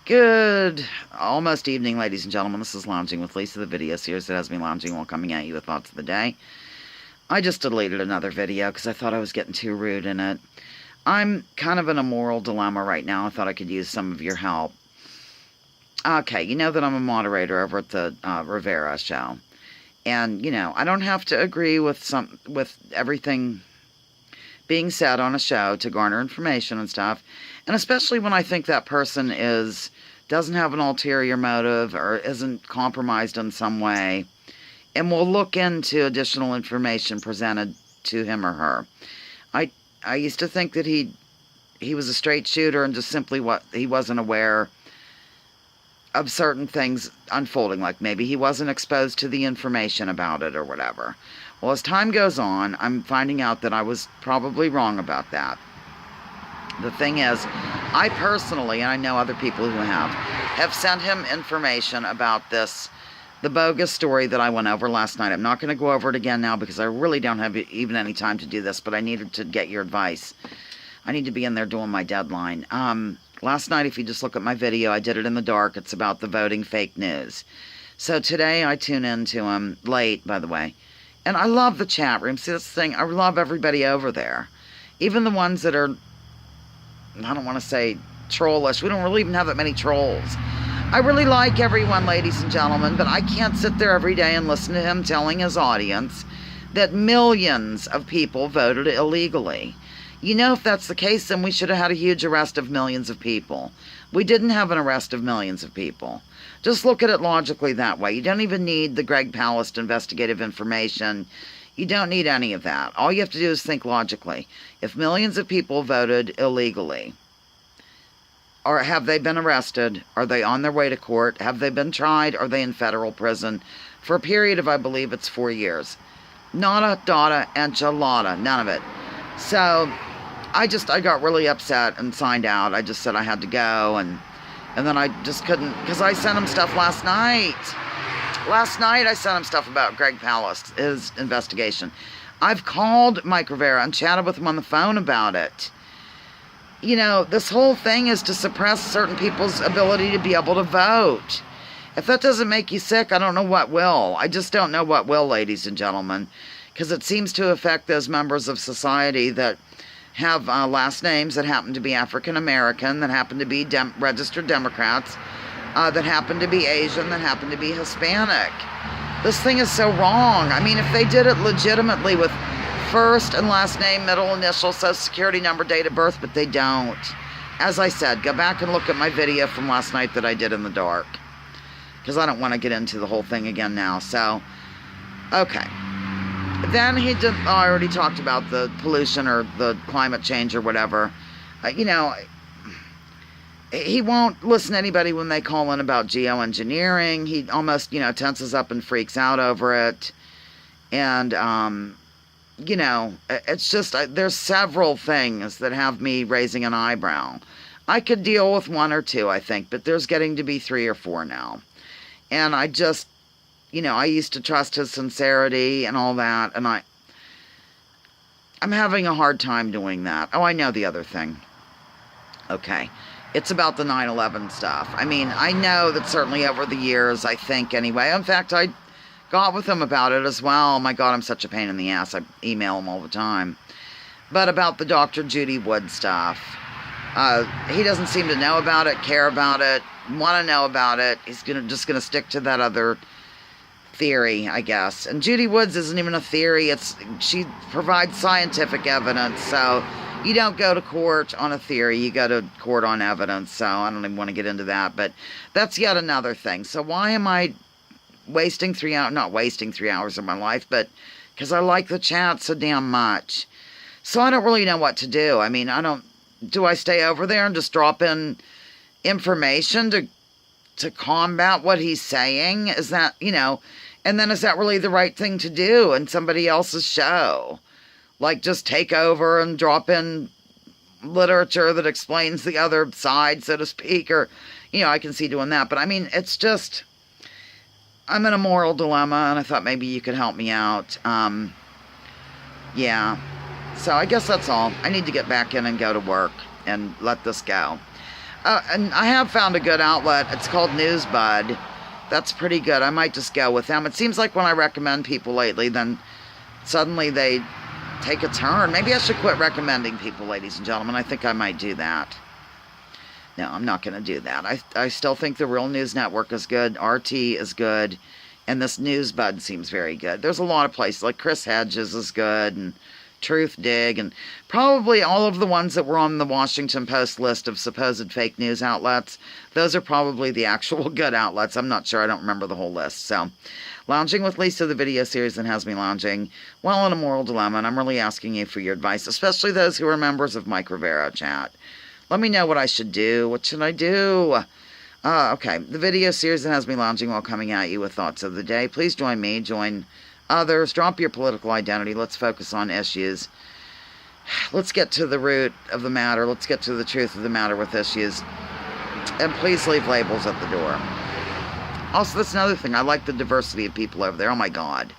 Good almost evening, ladies and gentlemen. This is Lounging with Lisa, the video series that has me lounging while coming at you with thoughts of the day. I just deleted another video because I thought I was getting too rude in it. I'm kind of in a moral dilemma right now. I thought I could use some of your help. Okay, you know that I'm a moderator over at the Rivera show. And, you know, I don't have to agree with everything being said on a show to garner information and stuff. And especially when I think that person doesn't have an ulterior motive or isn't compromised in some way, and will look into additional information presented to him or her. I used to think that he was a straight shooter and just simply he wasn't aware of certain things unfolding, like maybe he wasn't exposed to the information about it or whatever. Well, as time goes on, I'm finding out that I was probably wrong about that. The thing is, I personally, and I know other people who have sent him information about the bogus story that I went over last night. I'm not going to go over it again now because I really don't have even any time to do this, but I needed to get your advice. I need to be in there doing my deadline. Last night, if you just look at my video, I did it in the dark. It's about the voting fake news. So today, I tune into him late, by the way. And I love the chat room. See, that's the thing. I love everybody over there. Even the ones that are, I don't want to say trollish. We don't really even have that many trolls. I really like everyone, ladies and gentlemen, but I can't sit there every day and listen to him telling his audience that millions of people voted illegally. You know, if that's the case, then we should have had a huge arrest of millions of people. We didn't have an arrest of millions of people. Just look at it logically that way. You don't even need the Greg Palast investigative information. You don't need any of that. All you have to do is think logically. If millions of people voted illegally, or have they been arrested? Are they on their way to court? Have they been tried? Are they in federal prison? For a period of, I believe, it's 4 years. Nada, dada, enchilada. None of it. So, I got really upset and signed out. I just said I had to go, and then I just couldn't, because I sent him stuff last night. Last night I sent him stuff about Greg Palast, his investigation. I've called Mike Rivera and chatted with him on the phone about it. You know, this whole thing is to suppress certain people's ability to be able to vote. If that doesn't make you sick, I don't know what will. I just don't know what will, ladies and gentlemen. Because it seems to affect those members of society that have last names that happen to be African American, that happen to be registered Democrats, that happen to be Asian, that happen to be Hispanic. This thing is so wrong. I mean, if they did it legitimately with first and last name, middle initial, social security number, date of birth, but they don't. As I said, go back and look at my video from last night that I did in the dark, because I don't want to get into the whole thing again now. So, okay. Then I already talked about the pollution or the climate change or whatever. You know, he won't listen to anybody when they call in about geoengineering. He almost, you know, tenses up and freaks out over it. And, you know, it's just, there's several things that have me raising an eyebrow. I could deal with one or two, I think, but there's getting to be 3 or 4 now. And I just, you know, I used to trust his sincerity and all that, and I'm having a hard time doing that. Oh, I know the other thing. Okay. It's about the 9/11 stuff. I mean, I know that certainly over the years, I think anyway. In fact, I got with him about it as well. Oh my God, I'm such a pain in the ass. I email him all the time. But about the Dr. Judy Wood stuff. He doesn't seem to know about it, care about it, want to know about it. He's just going to stick to that other theory, I guess. And Judy Woods isn't even a theory. She provides scientific evidence. So you don't go to court on a theory. You go to court on evidence. So I don't even want to get into that. But that's yet another thing. So why am I wasting 3 hours? Not wasting 3 hours of my life, but because I like the chat so damn much. So I don't really know what to do. I mean, do I stay over there and just drop in information to combat what he's saying? Is that, you know, and then is that really the right thing to do in somebody else's show? Like, just take over and drop in literature that explains the other side, so to speak, or, you know, I can see doing that. But I mean, it's just, I'm in a moral dilemma, and I thought maybe you could help me out. Yeah. So I guess that's all. I need to get back in and go to work and let this go. And I have found a good outlet. It's called NewsBud. That's pretty good. I might just go with them. It seems like when I recommend people lately, then suddenly they take a turn. Maybe I should quit recommending people, ladies and gentlemen. I think I might do that. No, I'm not going to do that. I still think the Real News Network is good. RT is good. And this NewsBud seems very good. There's a lot of places, like Chris Hedges is good, and Truth Dig, and probably all of the ones that were on the Washington Post list of supposed fake news outlets. Those are probably the actual good outlets. I'm not sure. I don't remember the whole list. So, Lounging with Lisa, the video series that has me lounging, well, in a moral dilemma, and I'm really asking you for your advice, especially those who are members of Mike Rivera chat. Let me know what I should do. What should I do? Okay, the video series that has me lounging while coming at you with thoughts of the day. Please join me, join others, drop your political identity. Let's focus on issues. Let's get to the root of the matter. Let's get to the truth of the matter with issues. And please leave labels at the door. Also, that's another thing. I like the diversity of people over there. Oh my God.